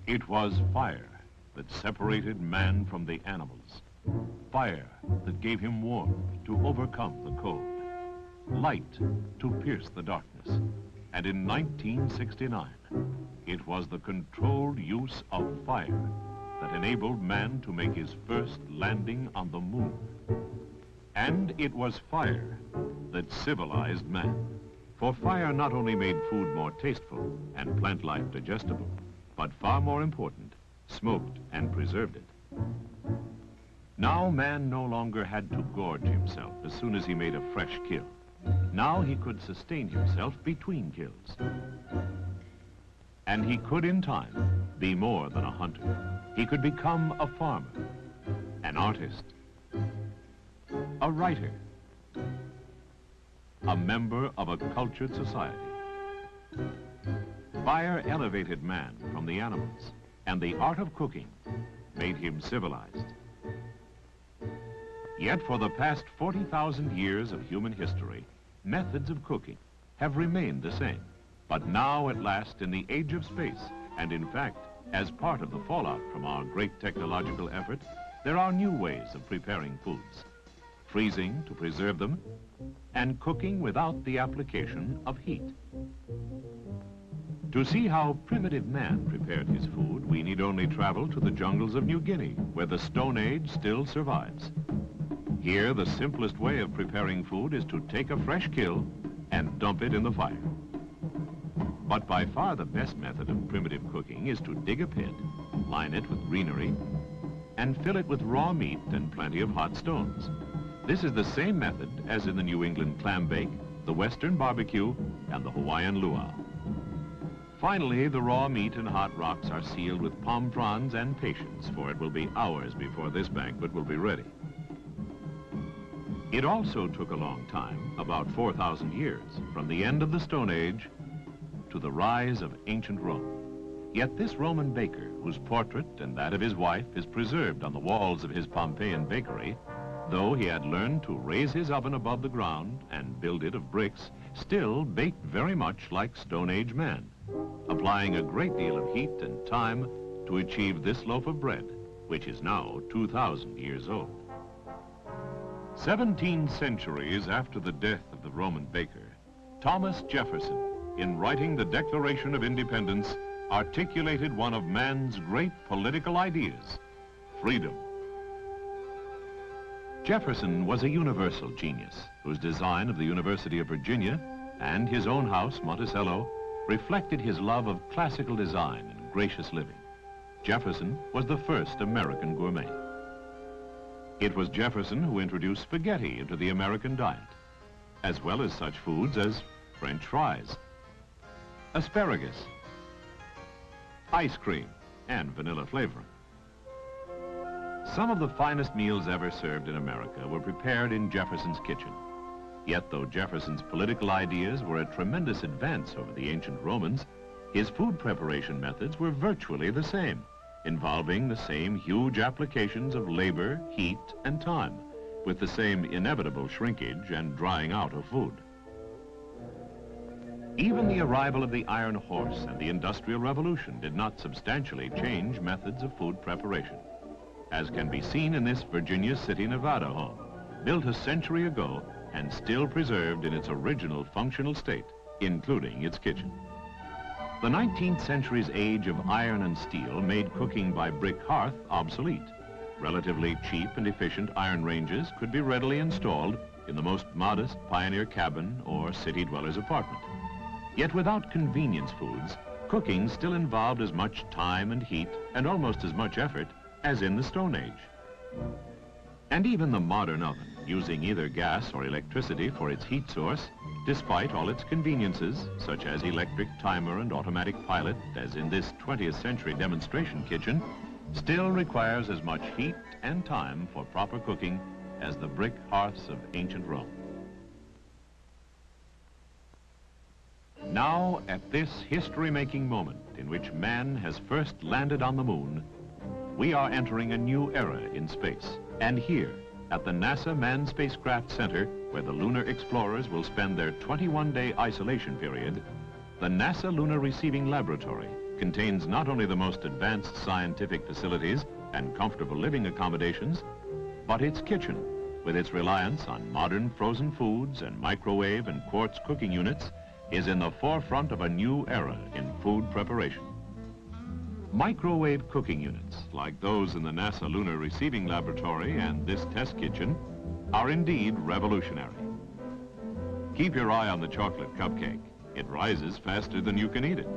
It was fire that separated man from the animals. Fire that gave him warmth to overcome the cold. Light to pierce the darkness. And in 1969, it was the controlled use of fire that enabled man to make his first landing on the moon. And it was fire that civilized man. For fire not only made food more tasteful and plant life digestible, but far more important, smoked and preserved it. Now man no longer had to gorge himself as soon as he made a fresh kill. Now he could sustain himself between kills. And he could in time be more than a hunter. He could become a farmer, an artist, a writer, a member of a cultured society. Fire elevated man from the animals, and the art of cooking made him civilized. Yet for the past 40,000 years of human history, methods of cooking have remained the same. But now at last in the age of space, and in fact, as part of the fallout from our great technological effort, there are new ways of preparing foods. Freezing to preserve them, and cooking without the application of heat. To see how primitive man prepared his food, we need only travel to the jungles of New Guinea, where the Stone Age still survives. Here, the simplest way of preparing food is to take a fresh kill and dump it in the fire. But by far the best method of primitive cooking is to dig a pit, line it with greenery, and fill it with raw meat and plenty of hot stones. This is the same method as in the New England clam bake, the Western barbecue, and the Hawaiian luau. Finally, the raw meat and hot rocks are sealed with palm fronds and patience, for it will be hours before this banquet will be ready. It also took a long time, about 4,000 years, from the end of the Stone Age to the rise of ancient Rome. Yet this Roman baker, whose portrait and that of his wife is preserved on the walls of his Pompeian bakery, though he had learned to raise his oven above the ground and build it of bricks, still baked very much like Stone Age man, applying a great deal of heat and time to achieve this loaf of bread, which is now 2,000 years old. 17 centuries after the death of the Roman baker, Thomas Jefferson, in writing the Declaration of Independence, articulated one of man's great political ideas, freedom. Jefferson was a universal genius whose design of the University of Virginia and his own house, Monticello, reflected his love of classical design and gracious living. Jefferson was the first American gourmet. It was Jefferson who introduced spaghetti into the American diet, as well as such foods as French fries, asparagus, ice cream, and vanilla flavoring. Some of the finest meals ever served in America were prepared in Jefferson's kitchen. Yet though Jefferson's political ideas were a tremendous advance over the ancient Romans, his food preparation methods were virtually the same, involving the same huge applications of labor, heat, and time, with the same inevitable shrinkage and drying out of food. Even the arrival of the iron horse and the Industrial Revolution did not substantially change methods of food preparation, as can be seen in this Virginia City, Nevada home, built a century ago and still preserved in its original functional state, including its kitchen. The 19th century's age of iron and steel made cooking by brick hearth obsolete. Relatively cheap and efficient iron ranges could be readily installed in the most modest pioneer cabin or city dweller's apartment. Yet without convenience foods, cooking still involved as much time and heat and almost as much effort as in the Stone Age. And even the modern oven, using either gas or electricity for its heat source, despite all its conveniences, such as electric timer and automatic pilot, as in this 20th century demonstration kitchen, still requires as much heat and time for proper cooking as the brick hearths of ancient Rome. Now, at this history-making moment in which man has first landed on the moon, we are entering a new era in space. And here, at the NASA Manned Spacecraft Center, where the lunar explorers will spend their 21-day isolation period, the NASA Lunar Receiving Laboratory contains not only the most advanced scientific facilities and comfortable living accommodations, but its kitchen, with its reliance on modern frozen foods and microwave and quartz cooking units, is in the forefront of a new era in food preparation. Microwave cooking units, like those in the NASA Lunar Receiving Laboratory and this test kitchen, are indeed revolutionary. Keep your eye on the chocolate cupcake. It rises faster than you can eat it.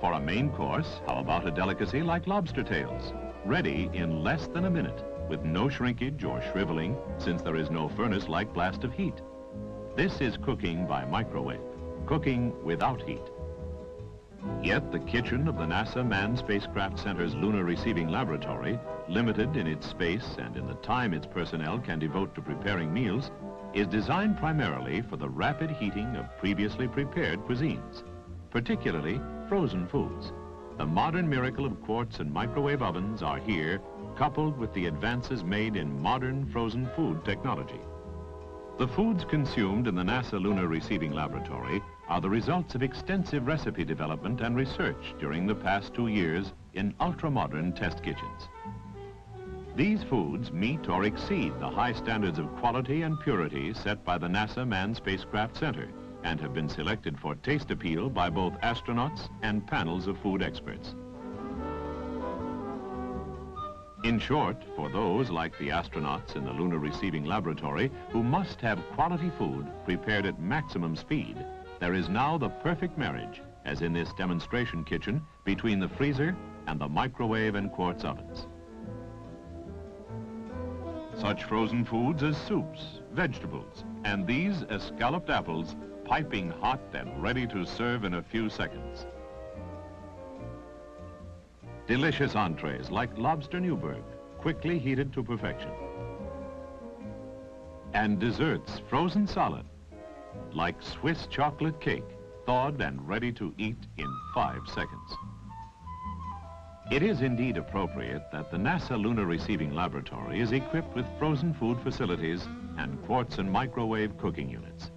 For a main course, how about a delicacy like lobster tails? Ready in less than a minute, with no shrinkage or shriveling, since there is no furnace-like blast of heat. This is cooking by microwave, cooking without heat. Yet the kitchen of the NASA Manned Spacecraft Center's Lunar Receiving Laboratory, limited in its space and in the time its personnel can devote to preparing meals, is designed primarily for the rapid heating of previously prepared cuisines, particularly frozen foods. The modern miracle of quartz and microwave ovens are here, coupled with the advances made in modern frozen food technology. The foods consumed in the NASA Lunar Receiving Laboratory are the results of extensive recipe development and research during the past 2 years in ultra-modern test kitchens. These foods meet or exceed the high standards of quality and purity set by the NASA Manned Spacecraft Center and have been selected for taste appeal by both astronauts and panels of food experts. In short, for those like the astronauts in the Lunar Receiving Laboratory who must have quality food prepared at maximum speed, there is now the perfect marriage, as in this demonstration kitchen, between the freezer and the microwave and quartz ovens. Such frozen foods as soups, vegetables, and these escalloped apples, piping hot and ready to serve in a few seconds. Delicious entrees like lobster Newburg, quickly heated to perfection. And desserts frozen solid, like Swiss chocolate cake, thawed and ready to eat in 5 seconds. It is indeed appropriate that the NASA Lunar Receiving Laboratory is equipped with frozen food facilities and quartz and microwave cooking units.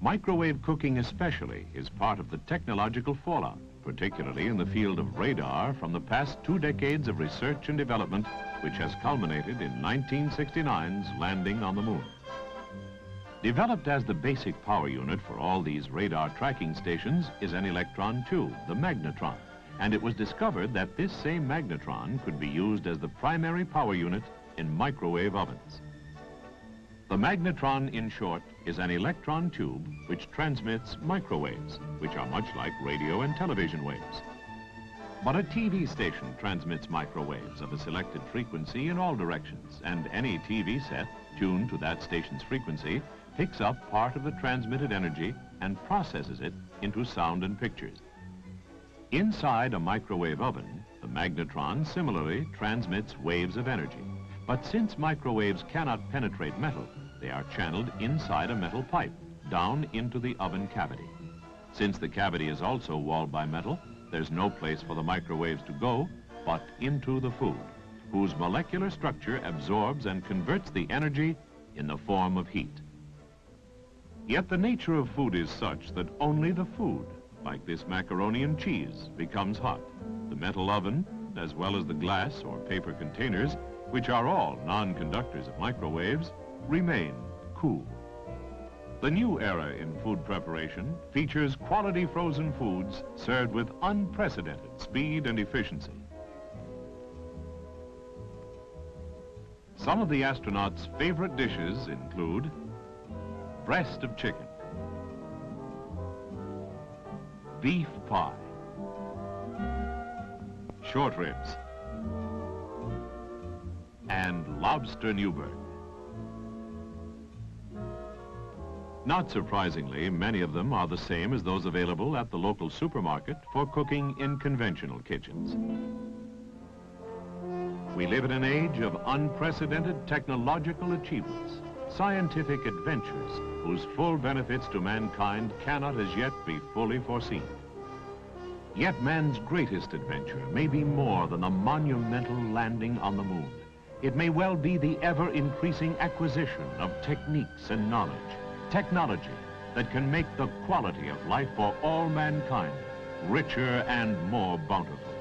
Microwave cooking especially is part of the technological fallout, particularly in the field of radar from the past 2 decades of research and development, which has culminated in 1969's landing on the moon. Developed as the basic power unit for all these radar tracking stations is an electron tube, the magnetron, and it was discovered that this same magnetron could be used as the primary power unit in microwave ovens. The magnetron, in short, is an electron tube which transmits microwaves, which are much like radio and television waves. But a TV station transmits microwaves of a selected frequency in all directions, and any TV set tuned to that station's frequency picks up part of the transmitted energy and processes it into sound and pictures. Inside a microwave oven, the magnetron similarly transmits waves of energy. But since microwaves cannot penetrate metal, they are channeled inside a metal pipe, down into the oven cavity. Since the cavity is also walled by metal, there's no place for the microwaves to go but into the food, whose molecular structure absorbs and converts the energy in the form of heat. Yet the nature of food is such that only the food, like this macaroni and cheese, becomes hot. The metal oven, as well as the glass or paper containers, which are all non-conductors of microwaves, remain cool. The new era in food preparation features quality frozen foods served with unprecedented speed and efficiency. Some of the astronauts' favorite dishes include breast of chicken, beef pie, short ribs, and lobster Newburg. Not surprisingly, many of them are the same as those available at the local supermarket for cooking in conventional kitchens. We live in an age of unprecedented technological achievements, scientific adventures whose full benefits to mankind cannot as yet be fully foreseen. Yet man's greatest adventure may be more than the monumental landing on the moon. It may well be the ever-increasing acquisition of techniques and knowledge, technology, that can make the quality of life for all mankind richer and more bountiful.